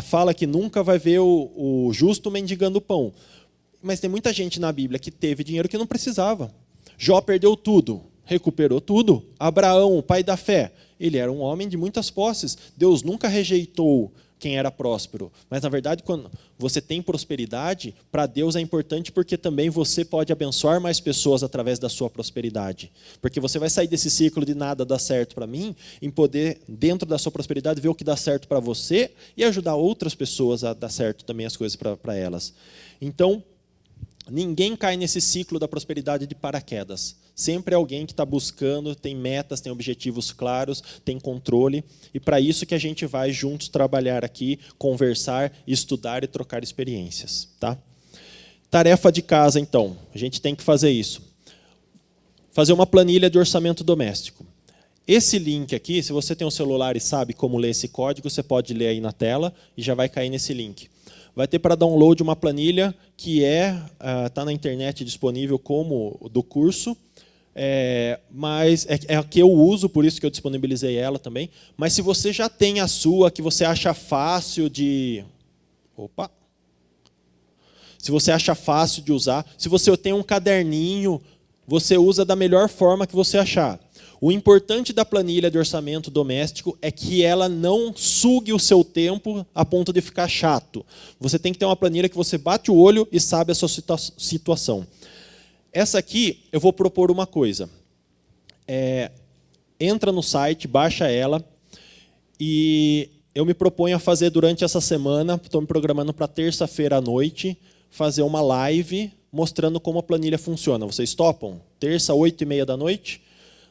fala que nunca vai ver o justo mendigando pão. Mas tem muita gente na Bíblia que teve dinheiro que não precisava. Jó perdeu tudo, recuperou tudo. Abraão, o pai da fé, ele era um homem de muitas posses. Deus nunca rejeitou quem era próspero. Mas, na verdade, quando você tem prosperidade, para Deus é importante porque também você pode abençoar mais pessoas através da sua prosperidade. Porque você vai sair desse ciclo de nada dá certo para mim, em poder, dentro da sua prosperidade, ver o que dá certo para você e ajudar outras pessoas a dar certo também as coisas para elas. Então, ninguém cai nesse ciclo da prosperidade de paraquedas. Sempre é alguém que está buscando, tem metas, tem objetivos claros, tem controle. E para isso que a gente vai juntos trabalhar aqui, conversar, estudar e trocar experiências. Tá? Tarefa de casa, então. A gente tem que fazer isso. Fazer uma planilha de orçamento doméstico. Esse link aqui, se você tem um celular e sabe como ler esse código, você pode ler aí na tela e já vai cair nesse link. Vai ter para download uma planilha que está na internet disponível como do curso, mas é a que eu uso, por isso que eu disponibilizei ela também. Mas se você já tem a sua, que você acha fácil de... Se você acha fácil de usar, se você tem um caderninho, você usa da melhor forma que você achar. O importante da planilha de orçamento doméstico é que ela não sugue o seu tempo a ponto de ficar chato. Você tem que ter uma planilha que você bate o olho e sabe a sua situação. Essa aqui, eu vou propor uma coisa. Entra no site, baixa ela, e eu me proponho a fazer durante essa semana, estou me programando para terça-feira à noite, fazer uma live mostrando como a planilha funciona. Vocês topam? Terça, 8h30 da noite?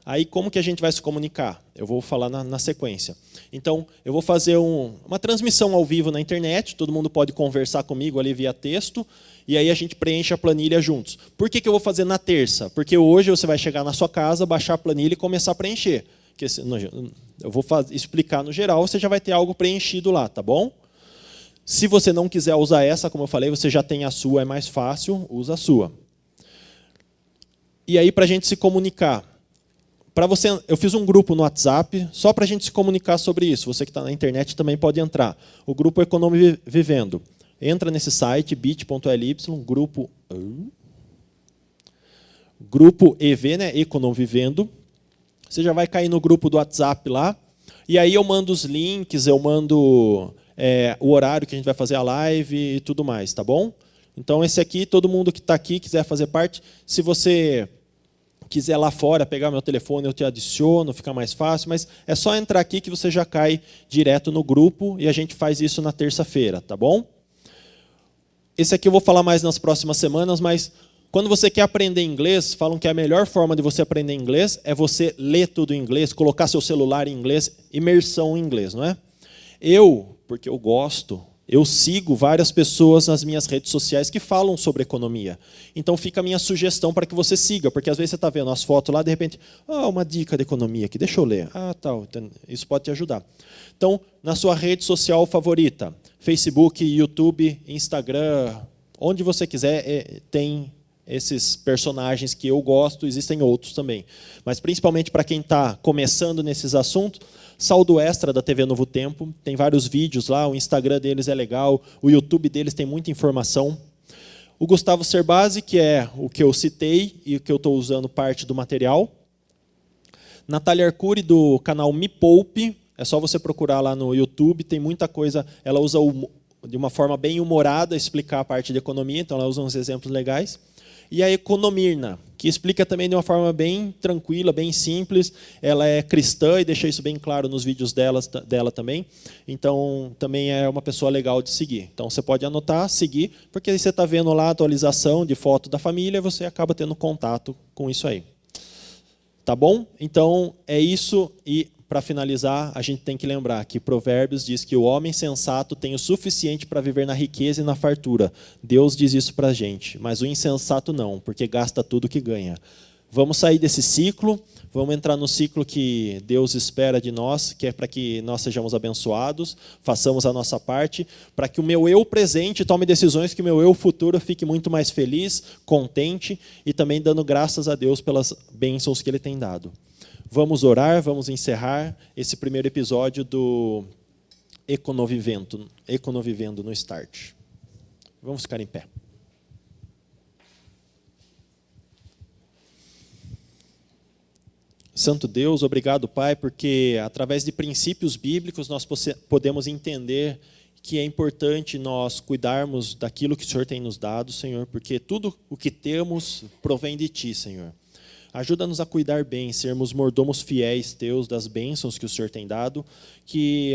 Aí, como que a gente vai se comunicar? Eu vou falar na sequência. Então, eu vou fazer uma transmissão ao vivo na internet, todo mundo pode conversar comigo ali via texto, e aí a gente preenche a planilha juntos. Por que eu vou fazer na terça? Porque hoje você vai chegar na sua casa, baixar a planilha e começar a preencher. Eu vou explicar no geral, você já vai ter algo preenchido lá, tá bom? Se você não quiser usar essa, como eu falei, você já tem a sua, é mais fácil, usa a sua. E aí, para a gente se comunicar, eu fiz um grupo no WhatsApp só para a gente se comunicar sobre isso. Você que está na internet também pode entrar. O grupo Economivivendo. Entra nesse site, bit.ly, grupo EV, né, Economivivendo. Você já vai cair no grupo do WhatsApp lá. E aí eu mando os links, eu mando o horário que a gente vai fazer a live e tudo mais, tá bom? Então, esse aqui, todo mundo que está aqui, quiser fazer parte, se você quiser lá fora pegar meu telefone, eu te adiciono, fica mais fácil, mas é só entrar aqui que você já cai direto no grupo e a gente faz isso na terça-feira, tá bom? Esse aqui eu vou falar mais nas próximas semanas, mas quando você quer aprender inglês, falam que a melhor forma de você aprender inglês é você ler tudo em inglês, colocar seu celular em inglês, imersão em inglês, não é? Porque eu gosto, eu sigo várias pessoas nas minhas redes sociais que falam sobre economia. Então fica a minha sugestão para que você siga, porque às vezes você está vendo as fotos lá, de repente, uma dica de economia aqui, deixa eu ler. Tal, isso pode te ajudar. Então, na sua rede social favorita, Facebook, YouTube, Instagram, onde você quiser, tem esses personagens que eu gosto, existem outros também. Mas principalmente para quem está começando nesses assuntos, Saldo Extra da TV Novo Tempo, tem vários vídeos lá, o Instagram deles é legal, o YouTube deles tem muita informação. O Gustavo Cerbasi, que é o que eu citei e o que eu estou usando parte do material. Natália Arcuri, do canal Me Poupe. É só você procurar lá no YouTube, tem muita coisa. Ela usa de uma forma bem humorada explicar a parte de economia, então ela usa uns exemplos legais. E a Economirna, que explica também de uma forma bem tranquila, bem simples. Ela é cristã e deixa isso bem claro nos vídeos dela também. Então, também é uma pessoa legal de seguir. Então, você pode anotar, seguir, porque você está vendo lá a atualização de foto da família e você acaba tendo contato com isso aí. Tá bom? Então, é isso. E, para finalizar, a gente tem que lembrar que Provérbios diz que o homem sensato tem o suficiente para viver na riqueza e na fartura. Deus diz isso para a gente, mas o insensato não, porque gasta tudo que ganha. Vamos sair desse ciclo, vamos entrar no ciclo que Deus espera de nós, que é para que nós sejamos abençoados, façamos a nossa parte, para que o meu eu presente tome decisões, que o meu eu futuro fique muito mais feliz, contente e também dando graças a Deus pelas bênçãos que Ele tem dado. Vamos orar, vamos encerrar esse primeiro episódio do Econovivendo no Start. Vamos ficar em pé. Santo Deus, obrigado, Pai, porque através de princípios bíblicos nós podemos entender que é importante nós cuidarmos daquilo que o Senhor tem nos dado, Senhor, porque tudo o que temos provém de Ti, Senhor. Ajuda-nos a cuidar bem, sermos mordomos fiéis Teus das bênçãos que o Senhor tem dado, que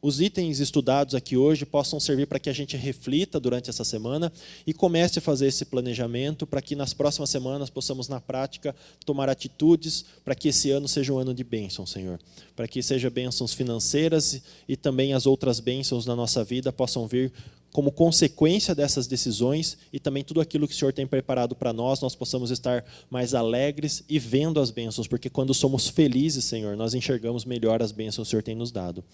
os itens estudados aqui hoje possam servir para que a gente reflita durante essa semana e comece a fazer esse planejamento para que nas próximas semanas possamos, na prática, tomar atitudes para que esse ano seja um ano de bênçãos, Senhor. Para que sejam bênçãos financeiras e também as outras bênçãos na nossa vida possam vir como consequência dessas decisões e também tudo aquilo que o Senhor tem preparado para nós possamos estar mais alegres e vendo as bênçãos, porque quando somos felizes, Senhor, nós enxergamos melhor as bênçãos que o Senhor tem nos dado.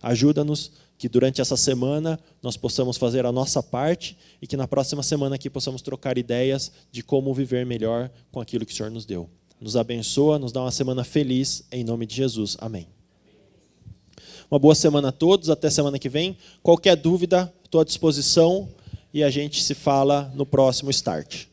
Ajuda-nos que durante essa semana nós possamos fazer a nossa parte e que na próxima semana aqui possamos trocar ideias de como viver melhor com aquilo que o Senhor nos deu. Nos abençoa, nos dá uma semana feliz, em nome de Jesus. Amém. Uma boa semana a todos, até semana que vem. Qualquer dúvida, estou à disposição e a gente se fala no próximo Start.